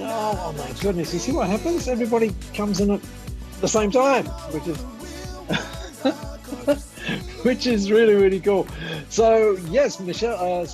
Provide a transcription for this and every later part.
Oh my goodness, you see what happens? Everybody comes in at the same time, which is which is really, really cool. So yes, Michelle,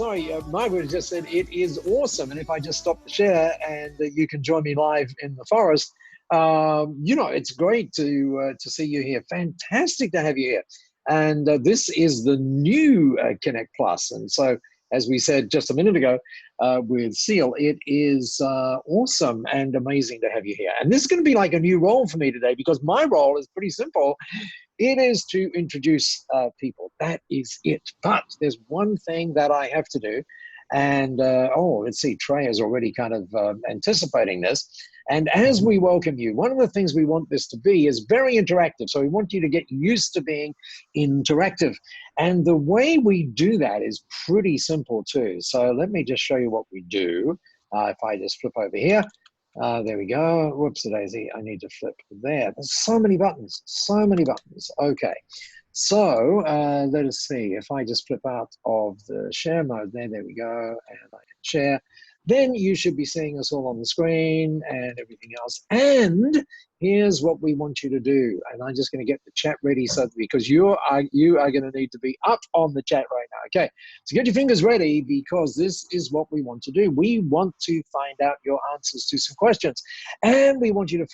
Margaret just said it is awesome. And if I just stop the share and you can join me live in the forest, it's great to see you here. Fantastic to have you here. And this is the new Connect Plus. And so, as we said just a minute ago with Seal, it is awesome and amazing to have you here. And this is going to be like a new role for me today because my role is pretty simple. It is to introduce people. That is it. But there's one thing that I have to do. And, let's see, Trey is already kind of anticipating this. And as we welcome you, one of the things we want this to be is very interactive. So we want you to get used to being interactive. And the way we do that is pretty simple too. So let me just show you what we do. If I just flip over here. There we go. Whoops-a-daisy. I need to flip there. There's so many buttons. So many buttons. Okay. So let us see. If I just flip out of the share mode there we go. And I can share. Then you should be seeing us all on the screen and everything else. And here's what we want you to do. And I'm just going to get the chat ready because you are going to need to be up on the chat right now. Okay, so get your fingers ready because this is what we want to do. We want to find out your answers to some questions. And we want you to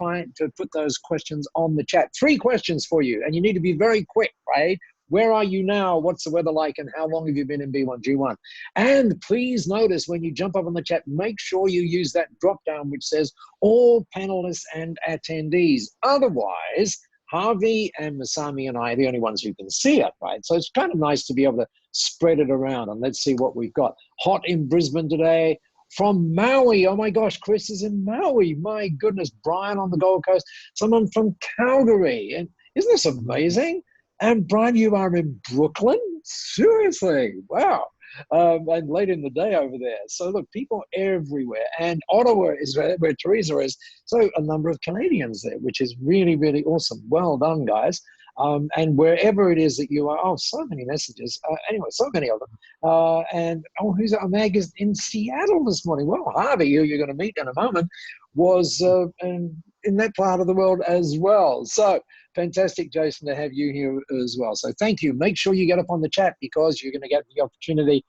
put those questions on the chat. 3 questions for you. And you need to be very quick, right? Where are you now? What's the weather like? And how long have you been in B1G1? And please notice when you jump up on the chat, make sure you use that drop down which says all panelists and attendees. Otherwise, Harvey and Masami and I are the only ones who can see it, right? So it's kind of nice to be able to spread it around. And let's see what we've got. Hot in Brisbane today. From Maui, oh my gosh, Chris is in Maui. My goodness, Brian on the Gold Coast. Someone from Calgary. And isn't this amazing? And Brian, you are in Brooklyn? Seriously, wow. And late in the day over there. So look, people everywhere. And Ottawa is where Teresa is. So a number of Canadians there, which is really, really awesome. Well done, guys. And wherever it is that you are, so many messages. Anyway, so many of them. Who's that? Mag is in Seattle this morning. Well, Harvey, who you're going to meet in a moment, was in that part of the world as well. So fantastic, Jason, to have you here as well. So thank you. Make sure you get up on the chat because you're going to get the opportunity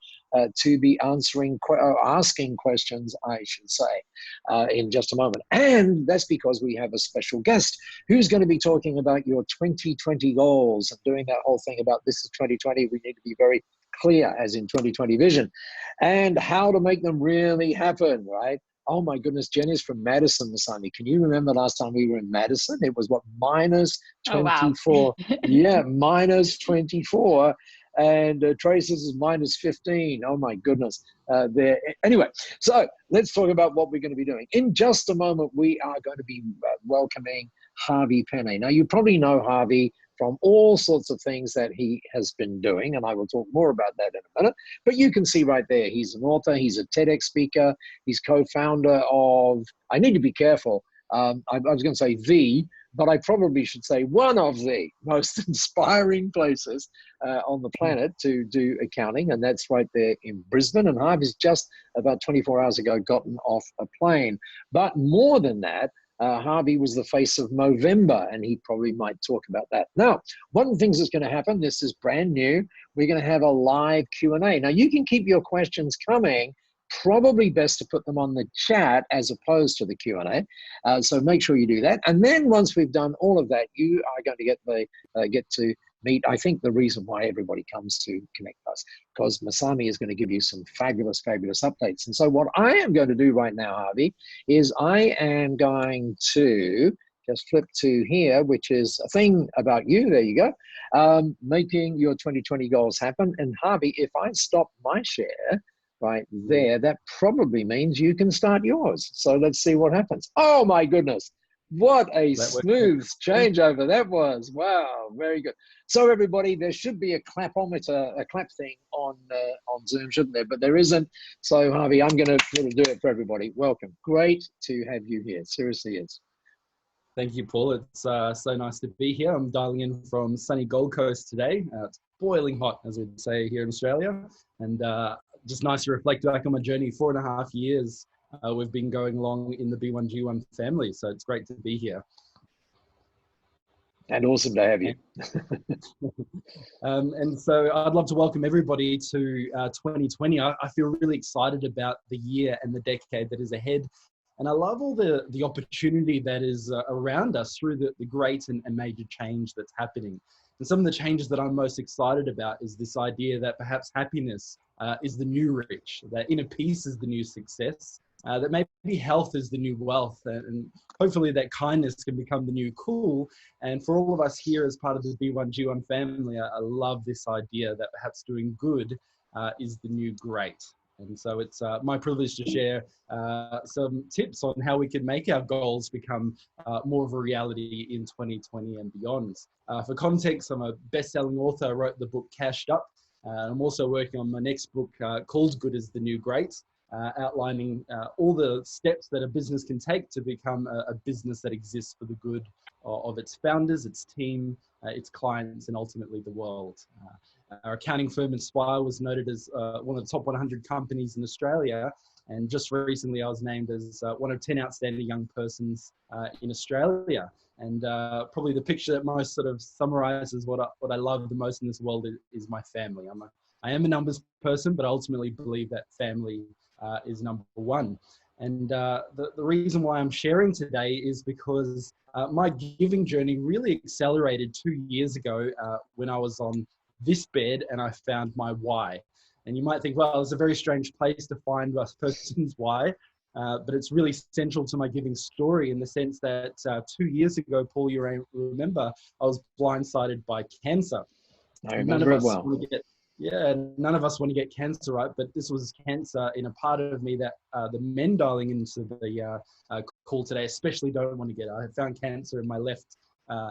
to be asking questions, I should say, in just a moment. And that's because we have a special guest who's going to be talking about your 2020 goals and doing that whole thing about this is 2020. We need to be very clear as in 2020 vision and how to make them really happen, right? Oh my goodness, Jen is from Madison, Masami. Can you remember last time we were in Madison? It was what, minus 24? Oh, wow. Yeah, minus 24. And Trace's is minus 15. Oh my goodness. There. Anyway, so let's talk about what we're going to be doing. In just a moment, we are going to be welcoming Harvee Pene. Now, you probably know Harvey from all sorts of things that he has been doing, and I will talk more about that in a minute. But you can see right there, he's an author, he's a TEDx speaker, he's co-founder of, I need to be careful, I was going to say but I probably should say one of the most inspiring places on the planet to do accounting, and that's right there in Brisbane. And Harvey's just about 24 hours ago gotten off a plane. But more than that, Harvey was the face of Movember, and he probably might talk about that. Now, one of the things that's going to happen, this is brand new, we're going to have a live Q&A. Now, you can keep your questions coming. Probably best to put them on the chat as opposed to the Q&A. So make sure you do that. And then once we've done all of that, you are going to get to meet, I think, the reason why everybody comes to ConnectPlus, because Masami is going to give you some fabulous, fabulous updates. And so what I am going to do right now, Harvey, is I am going to just flip to here, which is a thing about you. There you go. Making your 2020 goals happen. And Harvey, if I stop my share right there, that probably means you can start yours. So let's see what happens. Oh my goodness. What a smooth changeover that was. Wow, very good. So everybody, there should be a clapometer, a clap thing on Zoom, shouldn't there? But there isn't. So Harvey, I'm going to do it for everybody. Welcome. Great to have you here. Seriously is. Thank you, Paul. It's so nice to be here. I'm dialing in from sunny Gold Coast today. It's boiling hot, as we'd say here in Australia. And just nice to reflect back on my journey, 4.5 years we've been going along in the B1G1 family. So it's great to be here. And awesome to have you. And so I'd love to welcome everybody to 2020. I feel really excited about the year and the decade that is ahead. And I love all the opportunity that is around us through the great and major change that's happening. And some of the changes that I'm most excited about is this idea that perhaps happiness is the new rich, that inner peace is the new success, that maybe health is the new wealth, and hopefully that kindness can become the new cool. And for all of us here as part of the B1G1 family, I love this idea that perhaps doing good is the new great. And so it's my privilege to share some tips on how we can make our goals become more of a reality in 2020 and beyond. For context, I'm a best-selling author. I wrote the book Cashed Up. I'm also working on my next book called Good is the New Great, outlining all the steps that a business can take to become a business that exists for the good of its founders, its team, its clients, and ultimately the world. Our accounting firm Inspire was noted as one of the top 100 companies in Australia. And just recently I was named as one of 10 outstanding young persons in Australia. And probably the picture that most sort of summarizes what I love the most in this world is my family. I am a numbers person, but I ultimately believe that family is number one. And the reason why I'm sharing today is because my giving journey really accelerated 2 years ago when I was on this bed and I found my why. And you might think, well, it's a very strange place to find a person's why, but it's really central to my giving story in the sense that 2 years ago, Paul, you remember, I was blindsided by cancer. I remember it well. None of us want to get cancer, right? But this was cancer in a part of me that the men dialing into the call today especially don't want to get. I found cancer in my left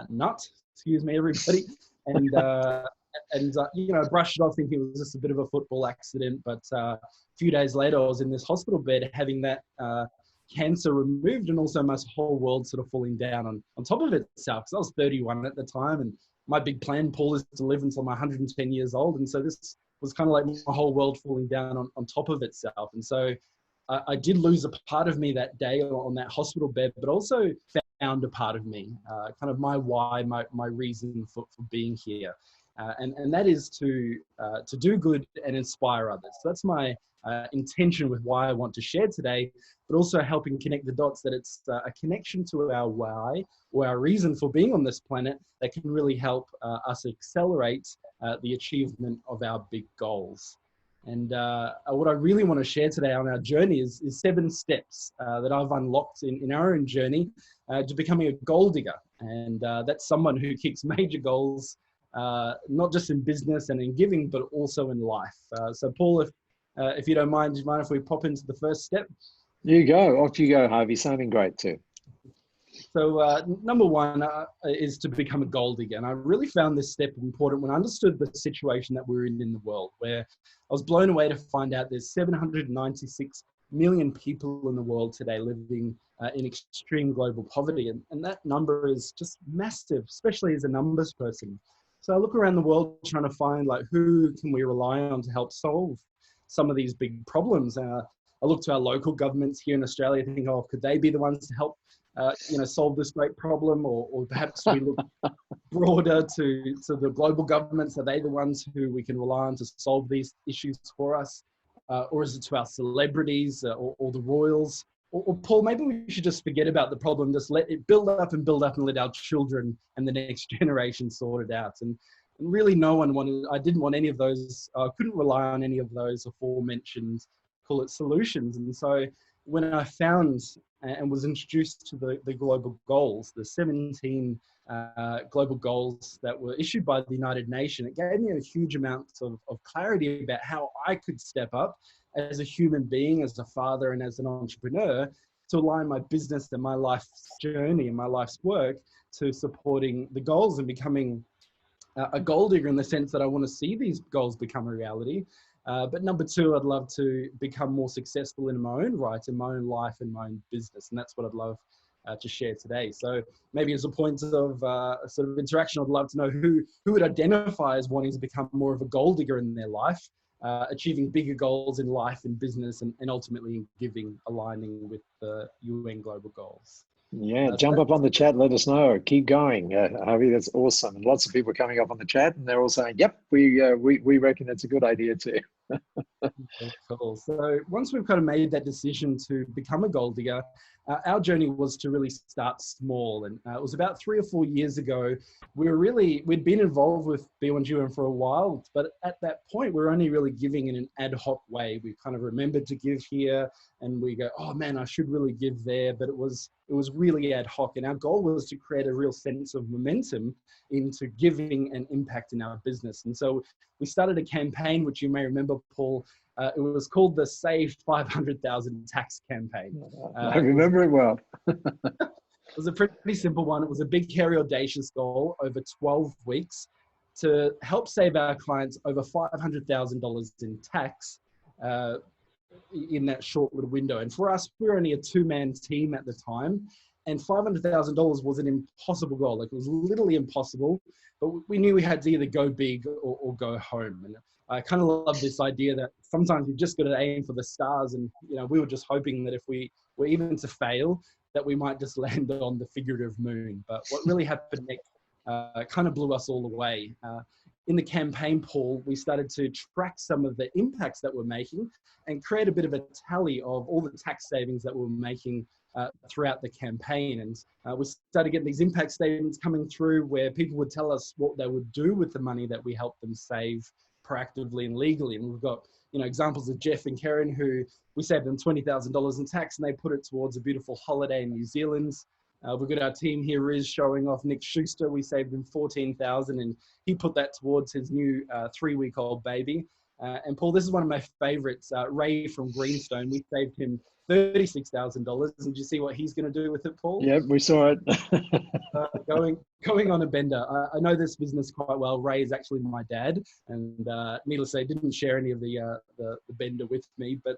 nut, excuse me, everybody. And you know, brushed it off thinking it was just a bit of a football accident. But a few days later, I was in this hospital bed having that cancer removed, and also my whole world sort of falling down on top of itself. Because I was 31 at the time, and my big plan, Paul, is to live until I'm 110 years old. And so this was kind of like my whole world falling down on top of itself. And so I did lose a part of me that day on that hospital bed, but also found a part of me, kind of my why, my reason for being here. And that is to do good and inspire others. So that's my intention with why I want to share today, but also helping connect the dots that it's a connection to our why or our reason for being on this planet that can really help us accelerate the achievement of our big goals. And what I really want to share today on our journey is 7 steps that I've unlocked in our own journey to becoming a goal digger. And that's someone who kicks major goals, not just in business and in giving, but also in life. So Paul, if you don't mind, do you mind if we pop into the first step? You go, off you go, Harvey. Sounding great too. So number one is to become a goal digger. And I really found this step important when I understood the situation that we're in the world, where I was blown away to find out there's 796 million people in the world today living in extreme global poverty. And that number is just massive, especially as a numbers person. So I look around the world trying to find like who can we rely on to help solve some of these big problems. I look to our local governments here in Australia, thinking, oh, could they be the ones to help solve this great problem? Or perhaps we look broader to the global governments. Are they the ones who we can rely on to solve these issues for us? Or is it to our celebrities or the royals? Or Paul, maybe we should just forget about the problem, just let it build up and let our children and the next generation sort it out. And really I didn't want any of those, couldn't rely on any of those aforementioned, call it solutions. And so when I found and was introduced to the global goals, the 17 global goals that were issued by the United Nations, it gave me a huge amount of clarity about how I could step up as a human being, as a father, and as an entrepreneur to align my business and my life's journey and my life's work to supporting the goals and becoming a goal digger in the sense that I want to see these goals become a reality. But number 2, I'd love to become more successful in my own right, in my own life, and my own business. And that's what I'd love to share today. So maybe as a point of sort of interaction, I'd love to know who would identify as wanting to become more of a goal digger in their life. achieving bigger goals in life and business, and ultimately in giving, aligning with the UN global goals. Yeah, jump up on the chat. Let us know. Keep going, Harvey. That's awesome. And lots of people are coming up on the chat, and they're all saying, "Yep, we reckon it's a good idea too." Cool. So once we've kind of made that decision to become a gold digger, our journey was to really start small. And it was about 3 or 4 years ago. We'd been involved with B1G for a while, but at that point, we were only really giving in an ad hoc way. We kind of remembered to give here, and we go, oh man, I should really give there. But it was really ad hoc. And our goal was to create a real sense of momentum into giving and impact in our business. And so we started a campaign, which you may remember, Paul. It was called the Save 500,000 Tax Campaign. I remember it well. It was a pretty simple one. It was a big, hairy, audacious goal over 12 weeks to help save our clients over $500,000 in tax in that short little window. And for us, we were only a 2-man team at the time, and $500,000 was an impossible goal. Like, it was literally impossible, but we knew we had to either go big or go home. And I kind of love this idea that sometimes you just got to aim for the stars. And, we were just hoping that if we were even to fail, that we might just land on the figurative moon. But what really happened next kind of blew us all away. In the campaign, Paul, we started to track some of the impacts that we're making and create a bit of a tally of all the tax savings that we're making throughout the campaign. And we started getting these impact statements coming through where people would tell us what they would do with the money that we helped them save proactively and legally. And we've got, examples of Jeff and Karen, who we saved them $20,000 in tax and they put it towards a beautiful holiday in New Zealand. We've got our team here, Riz, showing off Nick Schuster. We saved him $14,000 and he put that towards his new 3-week-old baby. And Paul, this is one of my favorites, Ray from Greenstone. We saved him $36,000. And did you see what he's going to do with it, Paul? Yeah, we saw it. Going on a bender. I know this business quite well. Ray is actually my dad, and needless to say, didn't share any of the bender with me. But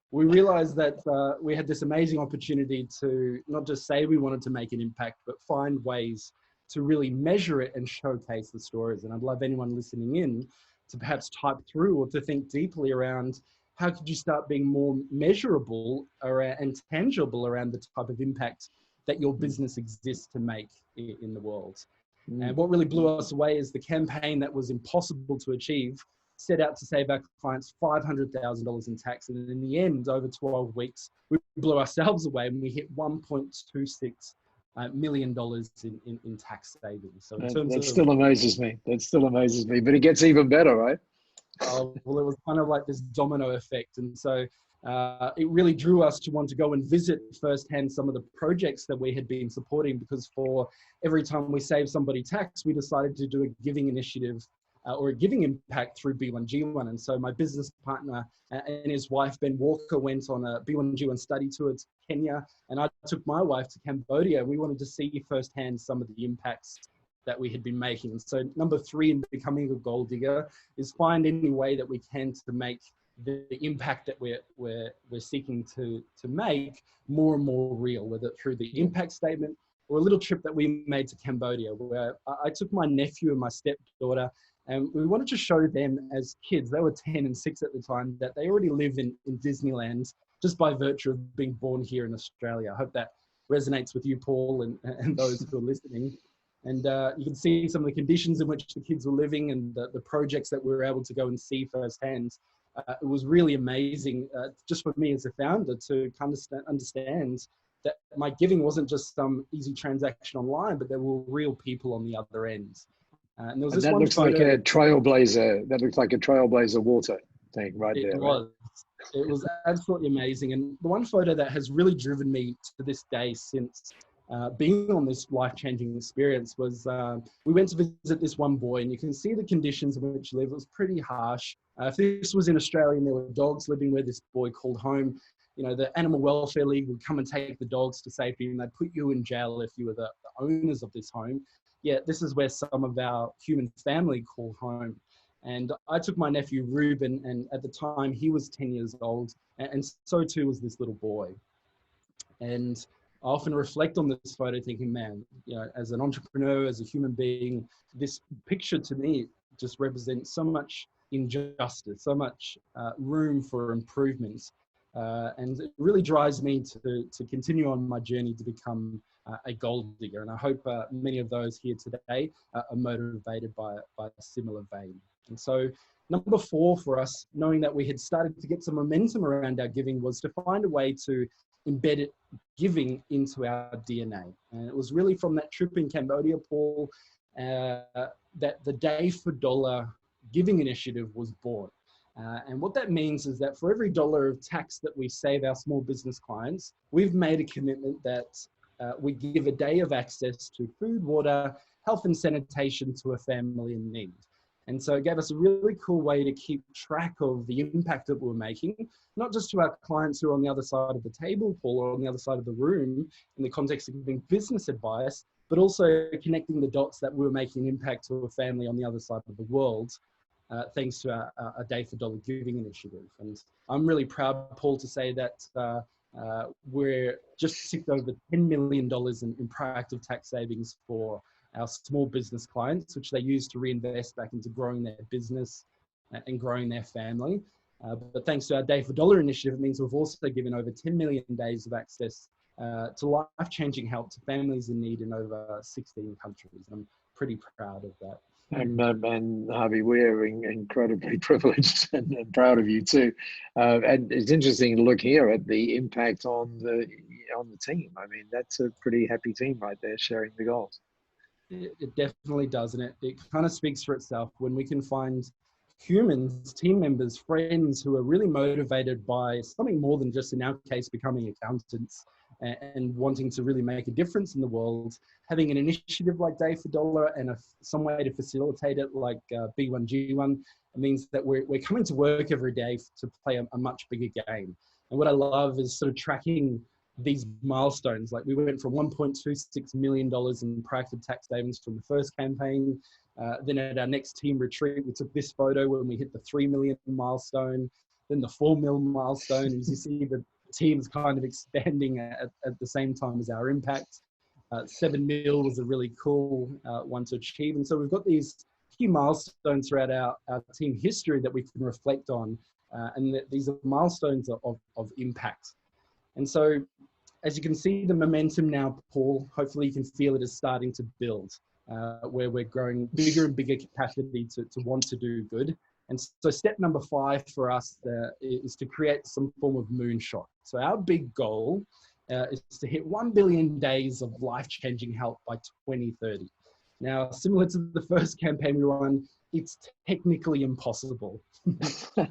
we realized that we had this amazing opportunity to not just say we wanted to make an impact, but find ways to really measure it and showcase the stories. And I'd love anyone listening in to perhaps type through or to think deeply around how could you start being more measurable and tangible around the type of impact that your business exists to make in the world. And what really blew us away is the campaign that was impossible to achieve set out to save our clients $500,000 in tax. And in the end, over 12 weeks, we blew ourselves away and we hit $1.26 million in tax savings. So that still amazes me. That still amazes me, but it gets even better, right? Well, it was kind of like this domino effect. And so it really drew us to want to go and visit firsthand some of the projects that we had been supporting, because for every time we saved somebody tax, we decided to do a giving initiative or a giving impact through B1G1. And so my business partner and his wife, Ben Walker, went on a B1G1 study tour to Kenya, and I took my wife to Cambodia. We wanted to see firsthand some of the impacts that we had been making. And so number 3 in becoming a gold digger is find any way that we can to make the impact that we're seeking to make more and more real, whether through the impact statement or a little trip that we made to Cambodia, where I took my nephew and my stepdaughter, and we wanted to show them as kids, they were 10 and 6 at the time, that they already live in Disneyland just by virtue of being born here in Australia. I hope that resonates with you, Paul, and those who are listening. And you can see some of the conditions in which the kids were living and the projects that we were able to go and see firsthand. It was really amazing just for me as a founder to understand that my giving wasn't just some easy transaction online, but there were real people on the other end. And there was this that one looks photo, like a trailblazer. That looks like a trailblazer water thing right there. It was. Right? It was absolutely amazing. And the one photo that has really driven me to this day since being on this life-changing experience was we went to visit this one boy, and you can see the conditions in which he lived. It was pretty harsh. If this was in Australia and there were dogs living where this boy called home, the Animal Welfare League would come and take the dogs to safety, and they'd put you in jail if you were the owners of this home. Yet this is where some of our human family call home. And I took my nephew Ruben, and at the time he was 10 years old, and so too was this little boy. And I often reflect on this photo thinking, man, as an entrepreneur, as a human being, this picture to me just represents so much injustice, so much room for improvement. And it really drives me to continue on my journey to become a gold digger. And I hope many of those here today are motivated by a similar vein. And so number 4 for us, knowing that we had started to get some momentum around our giving, was to find a way to embed it, giving into our DNA. And it was really from that trip in Cambodia, Paul, that the Day for Dollar giving initiative was born. And what that means is that for every dollar of tax that we save our small business clients, we've made a commitment that we give a day of access to food, water, health and sanitation to a family in need. And so it gave us a really cool way to keep track of the impact that we're making, not just to our clients who are on the other side of the table, Paul, or on the other side of the room in the context of giving business advice, but also connecting the dots that we're making an impact to a family on the other side of the world, thanks to our Day for Dollar Giving initiative. And I'm really proud, Paul, to say that we're just ticked over $10 million in proactive tax savings for our small business clients, which they use to reinvest back into growing their business and growing their family. But thanks to our Day for Dollar initiative, it means we've also given over 10 million days of access to life-changing help to families in need in over 16 countries. And I'm pretty proud of that. And Harvey, we're incredibly privileged and proud of you too. And it's interesting to look here at the impact on the team. I mean, that's a pretty happy team right there, sharing the goals. It definitely does, and it kind of speaks for itself when we can find humans, team members, friends who are really motivated by something more than just, in our case, becoming accountants and wanting to really make a difference in the world. Having an initiative like Day for Dollar and some way to facilitate it like B1G1 means that we're coming to work every day to play a much bigger game. And what I love is sort of tracking these milestones. Like we went from $1.26 million in proactive tax savings from the first campaign. Then at our next team retreat, we took this photo when we hit the 3 million milestone, then the 4 mil milestone. As you see, the team's kind of expanding at the same time as our impact. 7 mil was a really cool one to achieve. And so we've got these key milestones throughout our team history that we can reflect on. And these are milestones of impact. And so, as you can see, the momentum now, Paul, hopefully you can feel it is starting to build, where we're growing bigger and bigger capacity to want to do good. And so step number 5 for us is to create some form of moonshot. So our big goal is to hit 1 billion days of life-changing help by 2030. Now, similar to the first campaign we run, it's technically impossible.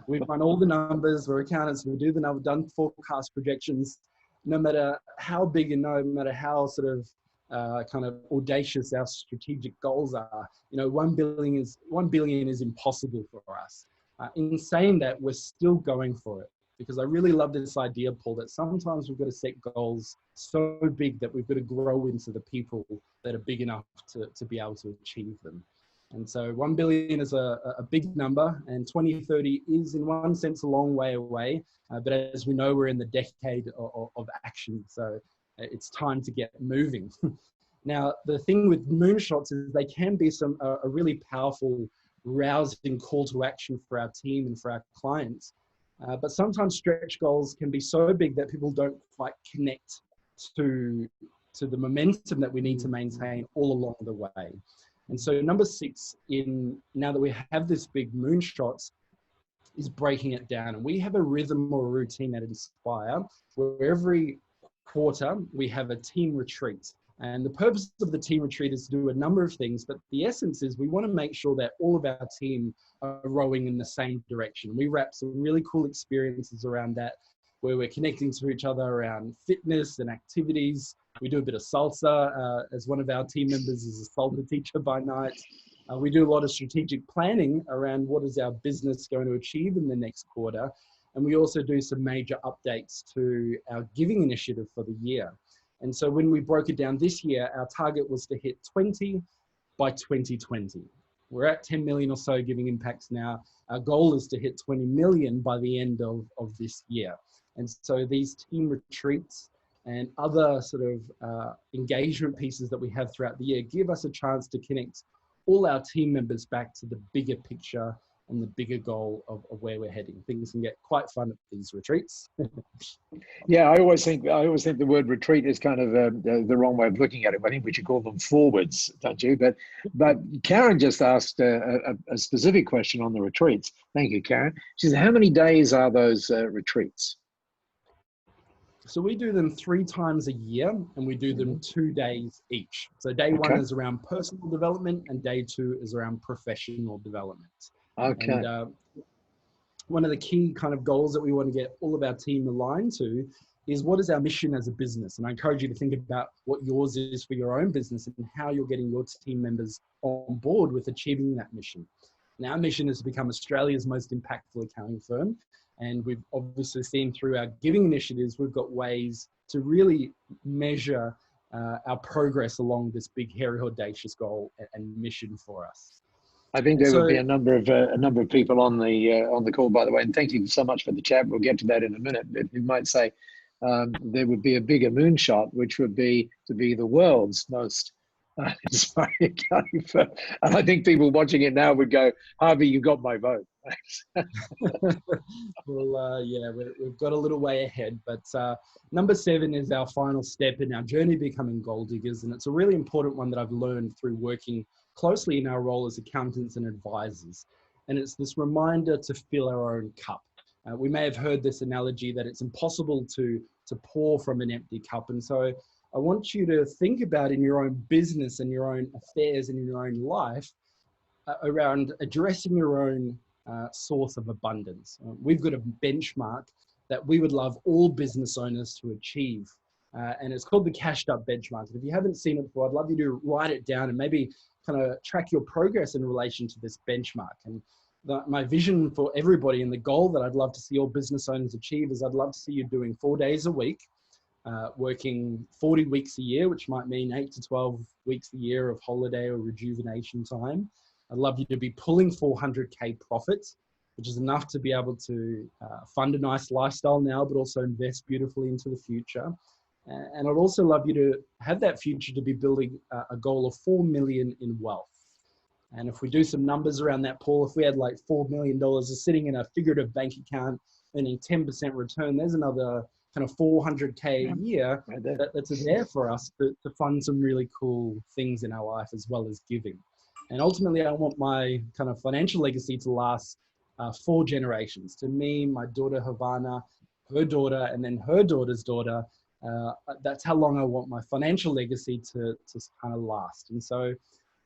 We've run all the numbers, we're accountants, we've done forecast projections. No matter how big and no matter how sort of kind of audacious our strategic goals are, 1 billion is impossible for us. In saying that, we're still going for it, because I really love this idea, Paul, that sometimes we've got to set goals so big that we've got to grow into the people that are big enough to be able to achieve them. And so 1 billion is a big number, and 2030 is in one sense a long way away. But as we know, we're in the decade of action. So it's time to get moving. Now, the thing with moonshots is they can be a really powerful, rousing call to action for our team and for our clients. But sometimes stretch goals can be so big that people don't quite connect to the momentum that we need to maintain all along the way. And so number 6, now that we have this big moonshot, is breaking it down. And we have a rhythm or a routine at Inspire where every quarter we have a team retreat. And the purpose of the team retreat is to do a number of things, but the essence is we want to make sure that all of our team are rowing in the same direction. We wrap some really cool experiences around that, where we're connecting to each other around fitness and activities. We do a bit of salsa, as one of our team members is a salsa teacher by night. We do a lot of strategic planning around what is our business going to achieve in the next quarter. And we also do some major updates to our giving initiative for the year. And so when we broke it down this year, our target was to hit 20 by 2020. We're at 10 million or so giving impacts now. Our goal is to hit 20 million by the end of this year. And so these team retreats and other sort of engagement pieces that we have throughout the year give us a chance to connect all our team members back to the bigger picture and the bigger goal of where we're heading. Things can get quite fun at these retreats. Yeah, I always think the word retreat is kind of the wrong way of looking at it. I think we should call them forwards, don't you? But Karen just asked a specific question on the retreats. Thank you, Karen. She said, how many days are those retreats? So we do them 3 times a year, and we do them 2 days each. So day one Okay. is around personal development, and day 2 is around professional development. Okay. And one of the key kind of goals that we want to get all of our team aligned to is, what is our mission as a business? And I encourage you to think about what yours is for your own business and how you're getting your team members on board with achieving that mission. And our mission is to become Australia's most impactful accounting firm. And we've obviously seen through our giving initiatives, we've got ways to really measure our progress along this big, hairy, audacious goal and mission for us. I think there would be a number of people on the call, by the way, and thank you so much for the chat. We'll get to that in a minute. But you might say there would be a bigger moonshot, which would be to be the world's most inspiring accounting firm. And I think people watching it now would go, Harvey, you got my vote. Well, yeah, we've got a little way ahead, but number 7 is our final step in our journey becoming gold diggers, and it's a really important one that I've learned through working closely in our role as accountants and advisors. And it's this reminder to fill our own cup. We may have heard this analogy that it's impossible to pour from an empty cup, and so I want you to think about in your own business and your own affairs and in your own life around addressing your own source of abundance. We've got a benchmark that we would love all business owners to achieve. And it's called the Cashed Up Benchmark. And if you haven't seen it before, I'd love you to write it down and maybe kind of track your progress in relation to this benchmark. And my vision for everybody and the goal that I'd love to see all business owners achieve is I'd love to see you doing 4 days a week, working 40 weeks a year, which might mean 8 to 12 weeks a year of holiday or rejuvenation time. I'd love you to be pulling 400K profits, which is enough to be able to fund a nice lifestyle now, but also invest beautifully into the future. And I'd also love you to have that future to be building a goal of 4 million in wealth. And if we do some numbers around that, Paul, if we had like $4 million sitting in a figurative bank account earning 10% return, there's another kind of 400K a year that's there for us to fund some really cool things in our life as well as giving. And ultimately, I want my kind of financial legacy to last 4 generations. To me, my daughter Havana, her daughter, and then her daughter's daughter. That's how long I want my financial legacy to kind of last. And so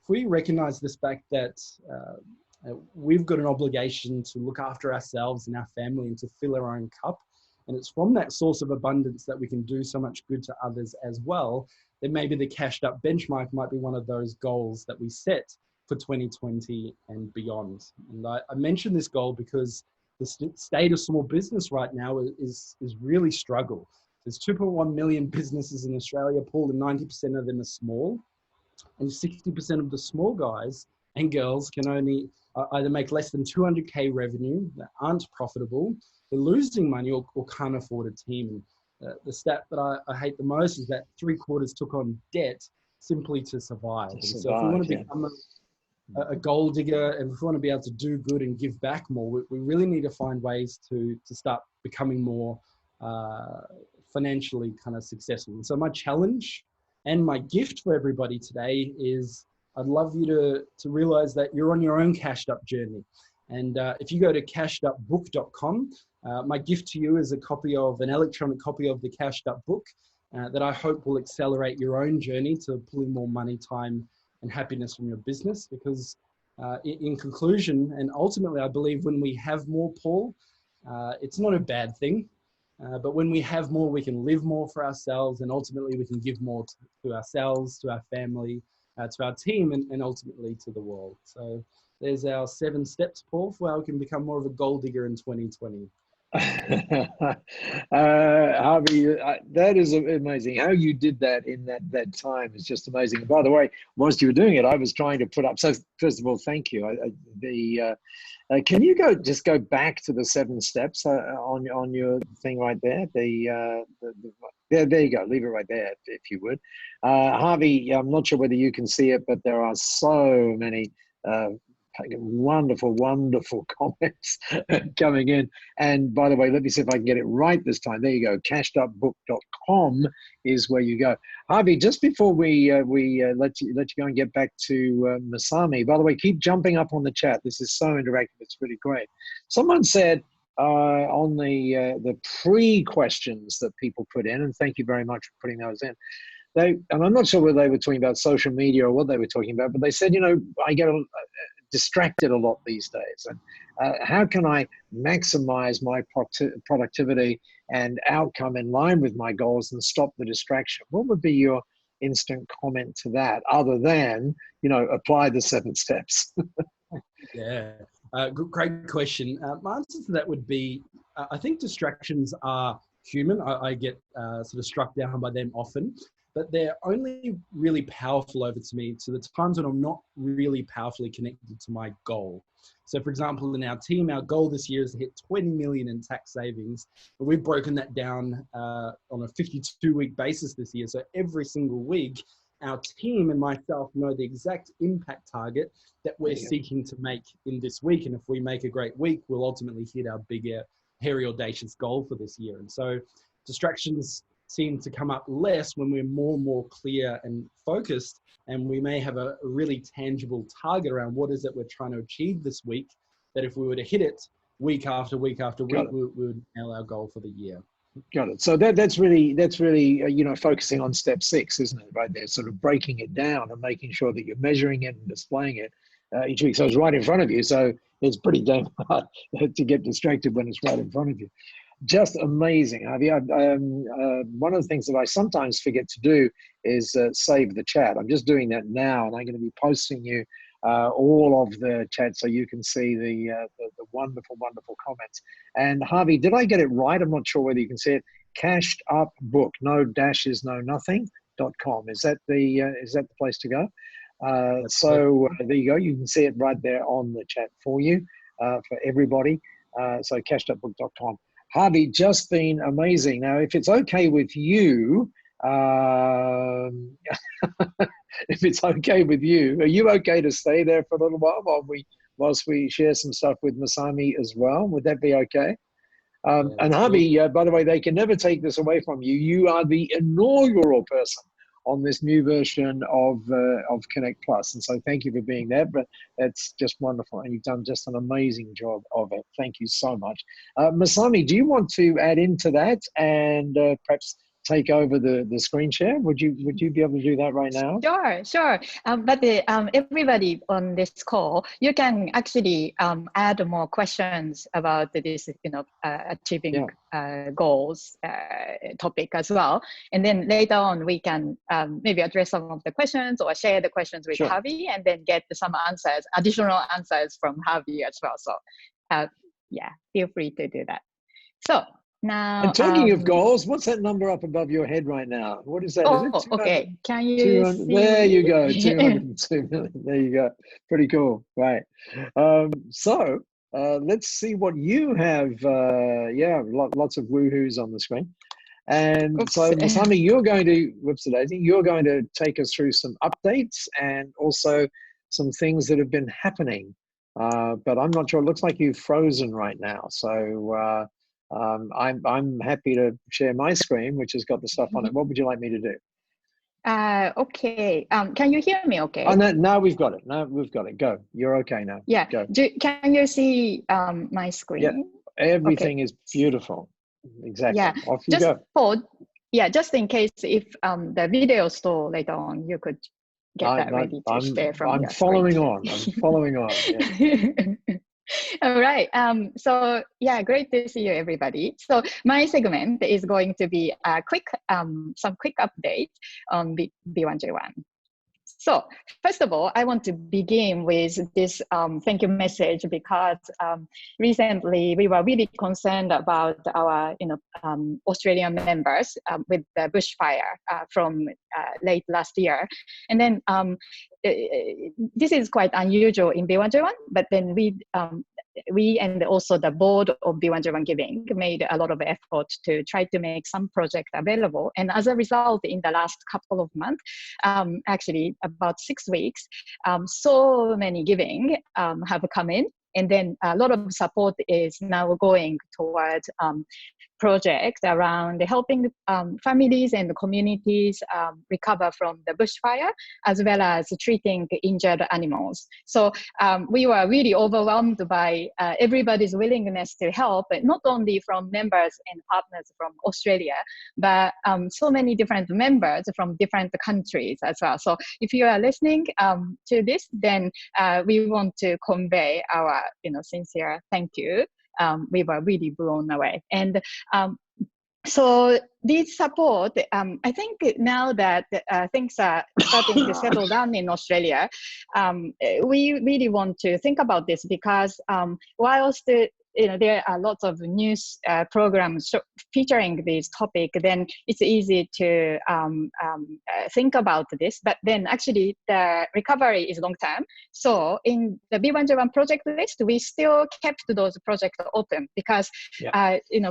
if we recognize this fact that we've got an obligation to look after ourselves and our family and to fill our own cup, and it's from that source of abundance that we can do so much good to others as well, then maybe the Cashed Up Benchmark might be one of those goals that we set for 2020 and beyond. And I mention this goal because the state of small business right now is really struggle. There's 2.1 million businesses in Australia, Paul, and 90% of them are small. And 60% of the small guys and girls can only either make less than 200K revenue, that aren't profitable, they're losing money or can't afford a team. And the stat that I hate the most is that 3/4 took on debt simply to survive. And so if we want to become a gold digger, and if we want to be able to do good and give back more, we really need to find ways to start becoming more financially kind of successful. And so my challenge and my gift for everybody today is I'd love you to realize that you're on your own cashed up journey. And if you go to cashedupbook.com, my gift to you is an electronic copy of the Cashed Up book that I hope will accelerate your own journey to pulling more money, time, and happiness from your business. Because in conclusion, and ultimately, I believe when we have more, Paul, it's not a bad thing. But when we have more, we can live more for ourselves, and ultimately we can give more to ourselves, to our family, to our team, and ultimately to the world. So there's our 7 steps, Paul, for how we can become more of a gold digger in 2020. Harvey, that is amazing. How you did that in that time is just amazing. And by the way, whilst you were doing it, I was trying to put up. So first of all, thank you. Can you go back to the 7 steps on your thing right there? There you go. Leave it right there if you would. Harvey, I'm not sure whether you can see it, but there are so many Wonderful, wonderful comments coming in. And by the way, let me see if I can get it right this time. There you go. Cashedupbook.com is where you go. Harvey, just before we let you go and get back to Masami. By the way, keep jumping up on the chat. This is so interactive. It's really great. Someone said on the pre-questions that people put in, and thank you very much for putting those in. And I'm not sure whether they were talking about social media or what they were talking about, but they said, I get distracted a lot these days. And how can I maximize my productivity and outcome in line with my goals and stop the distraction? What would be your instant comment to that, other than, apply the 7 steps? Yeah, great question. My answer to that would be, I think distractions are human. I get sort of struck down by them often, but they're only really powerful over to me to the times when I'm not really powerfully connected to my goal. So for example, in our team, our goal this year is to hit 20 million in tax savings, but we've broken that down on a 52-week basis this year. So every single week, our team and myself know the exact impact target that we're seeking to make in this week. And if we make a great week, we'll ultimately hit our bigger, hairy, audacious goal for this year. And so distractions seem to come up less when we're more and more clear and focused, and we may have a really tangible target around what is it we're trying to achieve this week, that if we were to hit it week after week after week, we would nail our goal for the year. Got it. So that's really focusing on step 6, isn't it? Right there, sort of breaking it down and making sure that you're measuring it and displaying it each week. So it's right in front of you. So it's pretty damn hard to get distracted when it's right in front of you. Just amazing, Harvey. One of the things that I sometimes forget to do is save the chat. I'm just doing that now, and I'm going to be posting you all of the chat so you can see the wonderful, wonderful comments. And Harvey, did I get it right? I'm not sure whether you can see it. Cashed Up Book, no dashes, no nothing.com. Is that the place to go? There you go. You can see it right there on the chat for you, for everybody. So cashedupbook.com. Harvey, just been amazing. Now, if it's okay with you, if it's okay with you, are you okay to stay there for a little while whilst we share some stuff with Masami as well? Would that be okay? And Harvey, by the way, they can never take this away from you. You are the inaugural person on this new version of ConnectPlus. And so thank you for being there, but that's just wonderful. And you've done just an amazing job of it. Thank you so much. Masami, do you want to add into that and perhaps take over the screen share? Would you be able to do that right now? Sure. But everybody on this call, you can actually add more questions about this, achieving goals topic as well. And then later on, we can maybe address some of the questions or share the questions with Harvey, and then get some answers, additional answers from Harvey as well. So feel free to do that. So now, and talking of goals, what's that number up above your head right now? What is that? Is it okay. Can you see? There you go, 202 million. There you go. Pretty cool. Right. So let's see what you have. Lots of woohoos on the screen. And so, Masami, you're going to take us through some updates and also some things that have been happening. But I'm not sure. It looks like you've frozen right now. So I'm happy to share my screen, which has got the stuff on it. What would you like me to do? Okay. Can you hear me okay? Oh, no, we've got it. No, we've got it. Go. You're okay now. Yeah. Go. Can you see my screen? Yeah. Everything is beautiful. Exactly. Yeah. Off you go. Just in case if the video stall later on, you could get that ready to share from I'm your following screen. on. I'm following on. Yeah. All right. So great to see you, everybody. So my segment is going to be a some quick updates on B1J1. So first of all, I want to begin with this thank you message, because recently we were really concerned about our Australian members with the bushfire from late last year. And then this is quite unusual in B1J1, but then we and also the board of B1J1 Giving made a lot of effort to try to make some project available. And as a result, in the last couple of months, actually about 6 weeks, so many giving have come in. And then a lot of support is now going towards project around helping families and communities recover from the bushfire, as well as treating injured animals. So we were really overwhelmed by everybody's willingness to help, not only from members and partners from Australia, but so many different members from different countries as well. So if you are listening to this, then we want to convey our sincere thank you. We were really blown away. And so this support, I think now that things are starting to settle down in Australia, we really want to think about this, because whilst there are lots of news programs featuring this topic, then it's easy to think about this. But then actually the recovery is long term. So in the B1J1 project list, we still kept those projects open, because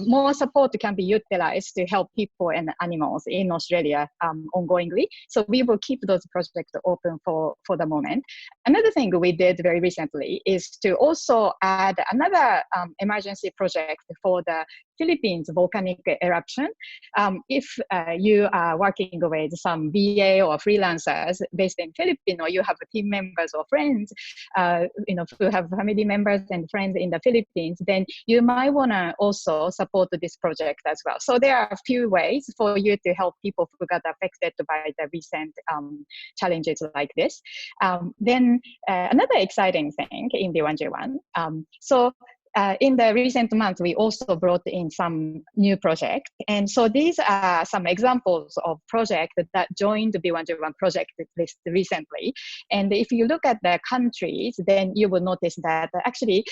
more support can be utilized to help people and animals in Australia ongoingly. So we will keep those projects open for the moment. Another thing we did very recently is to also add another emergency project for the Philippines volcanic eruption. If you are working with some VA or freelancers based in Philippines, or you have team members or friends, who have family members and friends in the Philippines, then you might want to also support this project as well. So there are a few ways for you to help people who got affected by the recent challenges like this. Then another exciting thing in B1J1. In the recent months, we also brought in some new projects. And so these are some examples of projects that joined the B1J1 project list recently. And if you look at the countries, then you will notice that actually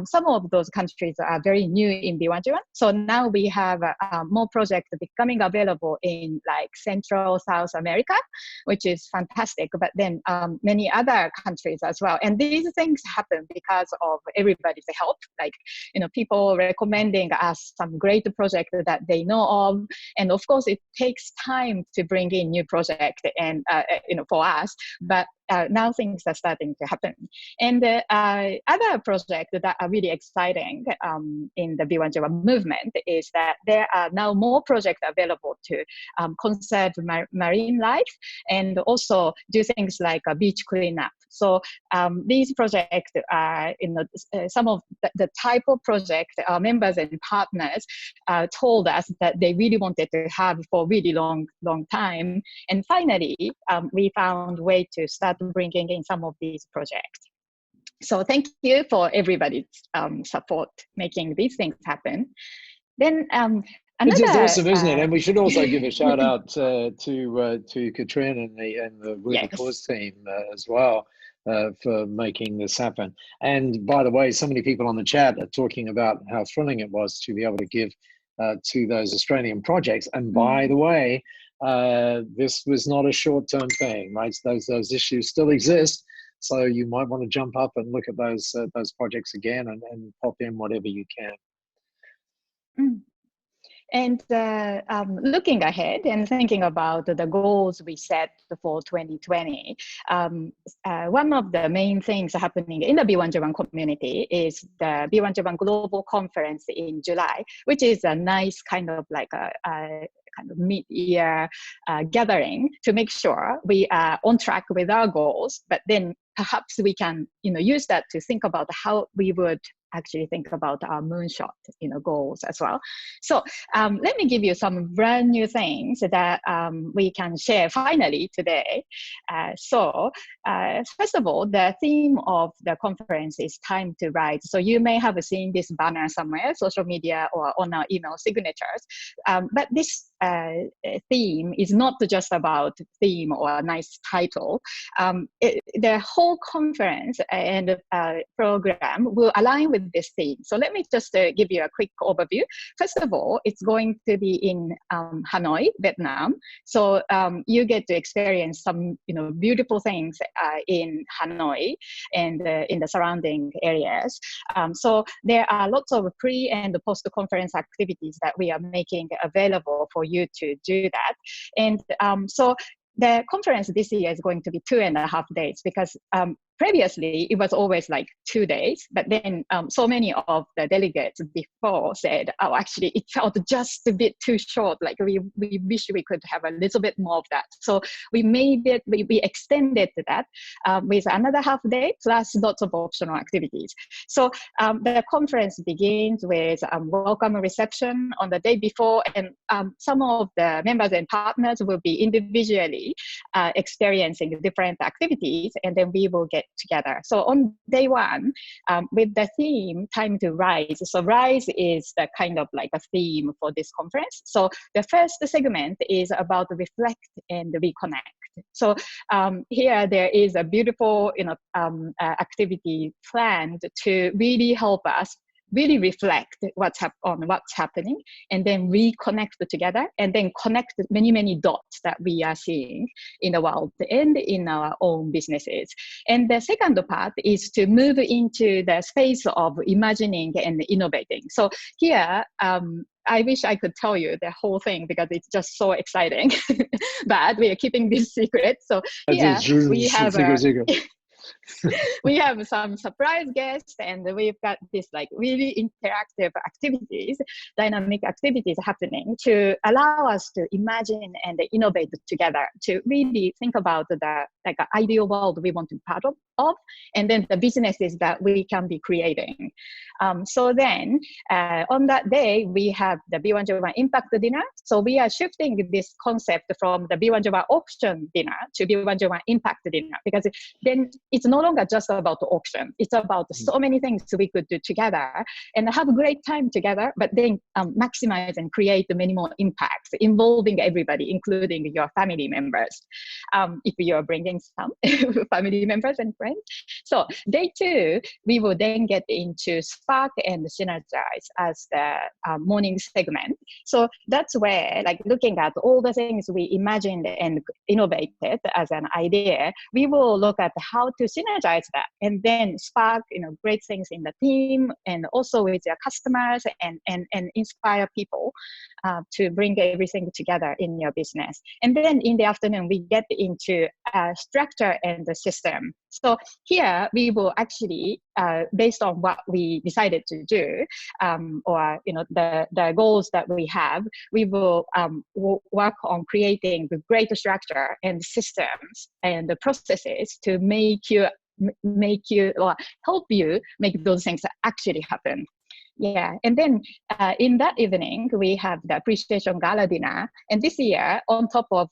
some of those countries are very new in B1J1. So now we have more projects becoming available in like Central South America, which is fantastic, but then many other countries as well. And these things happen because of everybody's help, like people recommending us some great project that they know of. And of course, it takes time to bring in new project and for us, but now things are starting to happen. And the other project that are really exciting in the B1J1 movement is that there are now more projects available to conserve marine life and also do things like a beach cleanup. So these projects are, some of the type of project our members and partners told us that they really wanted to have for a really long time. And finally, we found a way to start bringing in some of these projects. So thank you for everybody's support making these things happen. Then it's just awesome, isn't it? And we should also give a shout out to Katrin and the Worthy Cause team as well for making this happen. And by the way, so many people on the chat are talking about how thrilling it was to be able to give to those Australian projects. And by the way, this was not a short-term thing, right? So those issues still exist. So you might want to jump up and look at those projects again and pop in whatever you can. And looking ahead and thinking about the goals we set for 2020, one of the main things happening in the B1J1 community is the B1J1 Global Conference in July, which is a nice kind of like a kind of mid-year gathering to make sure we are on track with our goals, but then perhaps we can use that to think about how we would actually think about our moonshot goals as well. So let me give you some brand new things that we can share finally today. So first of all, the theme of the conference is time to write. So you may have seen this banner somewhere, social media or on our email signatures. But this theme is not just about theme or a nice title. The whole conference and program will align with this theme. So let me just give you a quick overview. First of all, it's going to be in Hanoi, Vietnam. So you get to experience some, beautiful things in Hanoi and in the surrounding areas. So there are lots of pre and post-conference activities that we are making available for you to do that. And so the conference this year is going to be 2.5 days because previously it was always like 2 days, but then so many of the delegates before said, oh, actually it felt just a bit too short. Like we wish we could have a little bit more of that. So we made it, we extended that with another half day plus lots of optional activities. So the conference begins with welcome reception on the day before, and some of the members and partners will be individually experiencing different activities, and then we will get together. So on day one, with the theme Time to Rise. So Rise is the kind of like a theme for this conference. So the first segment is about reflect and reconnect. So here there is a beautiful activity planned to really help us really reflect on what's happening, and then reconnect together, and then connect many dots that we are seeing in the world and in our own businesses. And the second part is to move into the space of imagining and innovating. So here, I wish I could tell you the whole thing because it's just so exciting, but we are keeping this secret. So here we have we have some surprise guests, and we've got this like really interactive activities, dynamic activities happening to allow us to imagine and innovate together, to really think about the like ideal world we want to be part of, and then the businesses that we can be creating. So then on that day, we have the B1J1 Impact Dinner. So we are shifting this concept from the B1J1 Auction Dinner to B1J1 Impact Dinner, because then it's no longer just about the auction. It's about so many things we could do together and have a great time together, but then maximize and create many more impacts involving everybody, including your family members, if you're bringing some family members and friends. So day two, we will then get into Spark and Synergize as the morning segment. So that's where, like, looking at all the things we imagined and innovated as an idea, we will look at how to synergize that and then spark, great things in the team and also with your customers, and inspire people to bring everything together in your business. And then in the afternoon, we get into structure and the system. So here we will actually, based on what we decided to do, or the goals that we have, we will work on creating the great structure and systems and the processes to help you make those things actually happen. Yeah, and then in that evening, we have the Appreciation Gala Dinner. And this year, on top of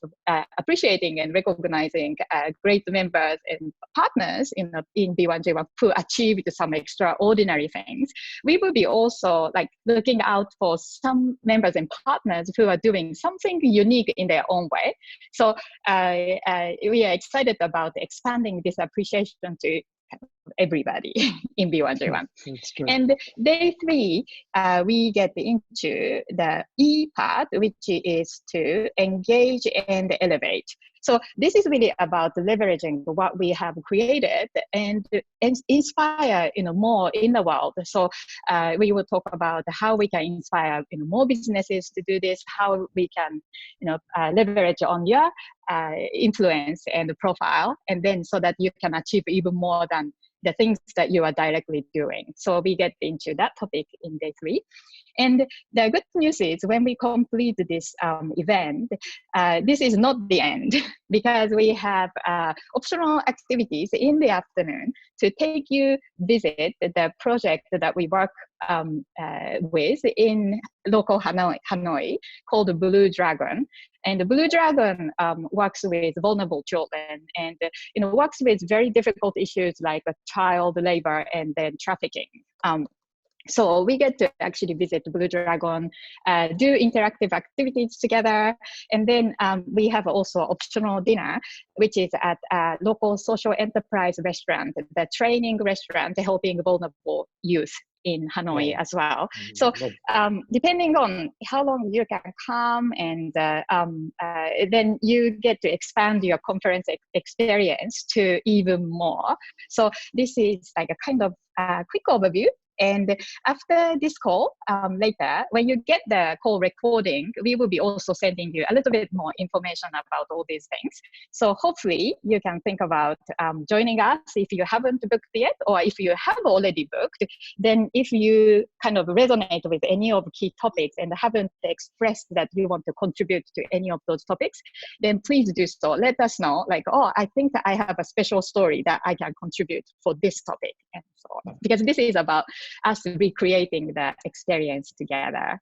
appreciating and recognizing great members and partners in B1J1 who achieved some extraordinary things, we will be also like looking out for some members and partners who are doing something unique in their own way. So we are excited about expanding this appreciation to everybody in B1J1. And day three, we get into the E part, which is to engage and elevate. So this is really about leveraging what we have created and inspire more in the world. So we will talk about how we can inspire more businesses to do this, how we can leverage on your influence and profile, and then so that you can achieve even more than the things that you are directly doing. So we get into that topic in day three. And the good news is when we complete this event, this is not the end, because we have optional activities in the afternoon to take you visit the project that we work with in local Hanoi called Blue Dragon. And the Blue Dragon works with vulnerable children and works with very difficult issues like child labor and then trafficking. So we get to actually visit Blue Dragon, do interactive activities together. And then we have also optional dinner, which is at a local social enterprise restaurant, the training restaurant helping vulnerable youth in Hanoi as well. So depending on how long you can come, and then you get to expand your conference experience to even more. So this is like a kind of quick overview. And after this call, later, when you get the call recording, we will be also sending you a little bit more information about all these things. So hopefully you can think about joining us if you haven't booked yet, or if you have already booked, then if you kind of resonate with any of the key topics and haven't expressed that you want to contribute to any of those topics, then please do so. Let us know, like, oh, I think that I have a special story that I can contribute for this topic, and so on. Because this is about us recreating the experience together.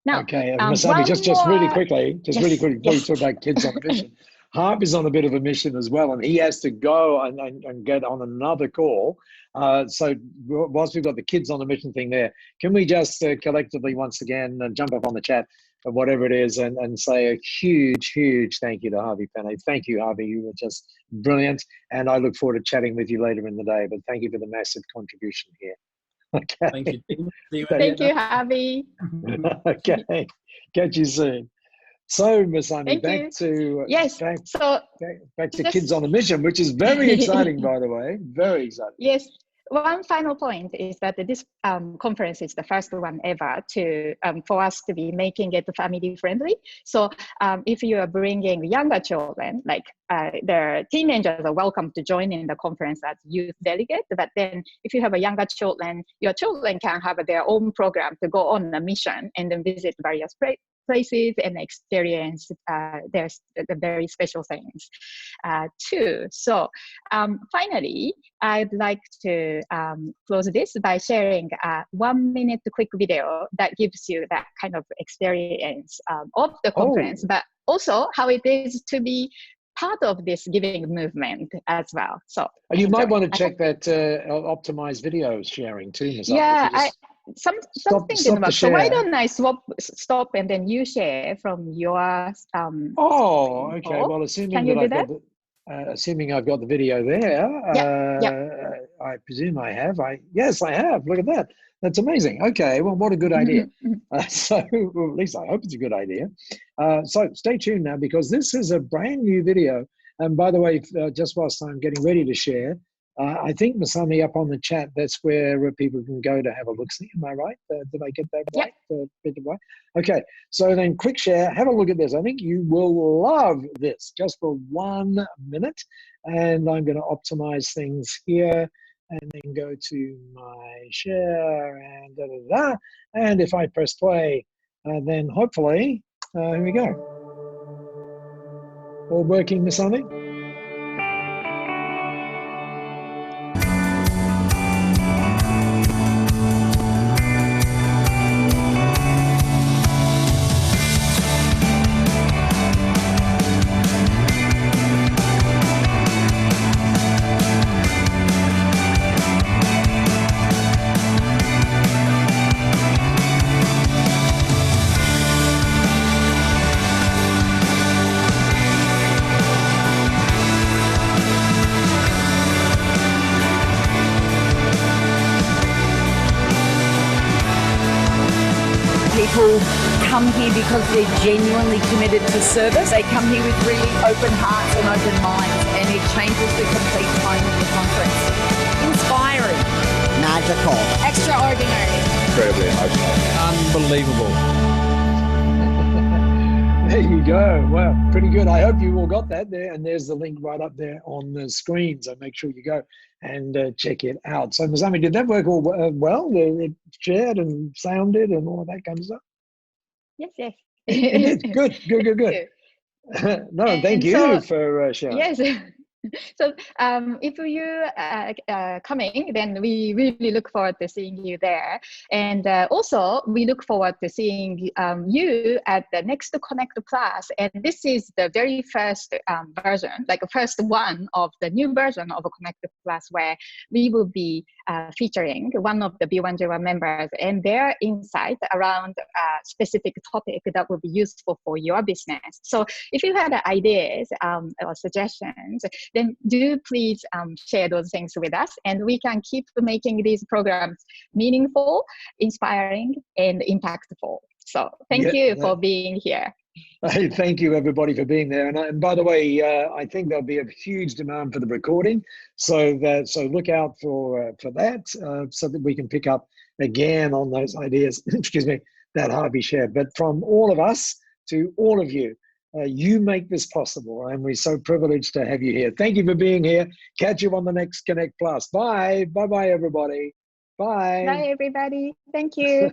Now, okay, Masami, just really quickly, before you talk about kids on a mission, Harp is on a bit of a mission as well, and he has to go and get on another call. So whilst we've got the kids on a mission thing there, can we just collectively once again jump up on the chat or whatever it is and say a huge, huge thank you to Harvee Pene. Thank you, Harvey. You were just brilliant, and I look forward to chatting with you later in the day. But thank you for the massive contribution here. Okay. Thank you. Thank you, Harvey. Okay. Catch you soon. So, Masami, back to Kids on a Mission, which is very exciting, by the way. Very exciting. Yes. One final point is that this conference is the first one ever for us to be making it family friendly. So if you are bringing younger children, like the teenagers are welcome to join in the conference as youth delegate. But then if you have a younger children, your children can have their own program to go on a mission and then visit various places and experience there's the very special things too. So finally, I'd like to close this by sharing a 1 minute quick video that gives you that kind of experience of the conference, but also how it is to be part of this giving movement as well. So you might want to check that optimized video sharing too, Ms. Yeah, something didn't work. So why don't I stop and then you share from your oh, okay. Well, assuming I've got the video there, I presume I have. Yes, I have. Look at that. That's amazing. Okay, well, what a good idea. So well, at least I hope it's a good idea. So stay tuned now, because this is a brand new video. And by the way, just whilst I'm getting ready to share, I think, Masami, up on the chat, that's where people can go to have a look-see. Am I right? Did I get that right? Yep. Okay, so then quick share. Have a look at this. I think you will love this, just for 1 minute. And I'm going to optimize things here and then go to my share and da-da-da. And if I press play, then hopefully, here we go. All working, Masami? People come here because they're genuinely committed to service. They come here with really open hearts and open minds, and it changes the complete tone of the conference. Inspiring. Magical. Extraordinary. Incredibly emotional. Unbelievable. There you go. Wow, pretty good. I hope you all got that there. And there's the link right up there on the screen. So make sure you go and check it out. So, Masami, did that work all well? It shared and sounded and all of that kind of stuff? Yes. It did. Good. No, thank you for sharing. Yes. So if you coming, then we really look forward to seeing you there. And also, we look forward to seeing you at the next Connect Plus. And this is the very first version, like the first one of the new version of Connect Plus, where we will be featuring one of the B1J1 members and their insight around a specific topic that will be useful for your business. So if you had ideas or suggestions, then do please share those things with us, and we can keep making these programs meaningful, inspiring, and impactful. So thank you for being here. Hey, thank you everybody for being there. And by the way, I think there'll be a huge demand for the recording, so look out for that, so that we can pick up again on those ideas. Excuse me, that Harvee shared. But from all of us to all of you, you make this possible, and we're so privileged to have you here. Thank you for being here. Catch you on the next Connect Plus. Bye. Bye-bye, everybody. Bye. Bye, everybody. Thank you.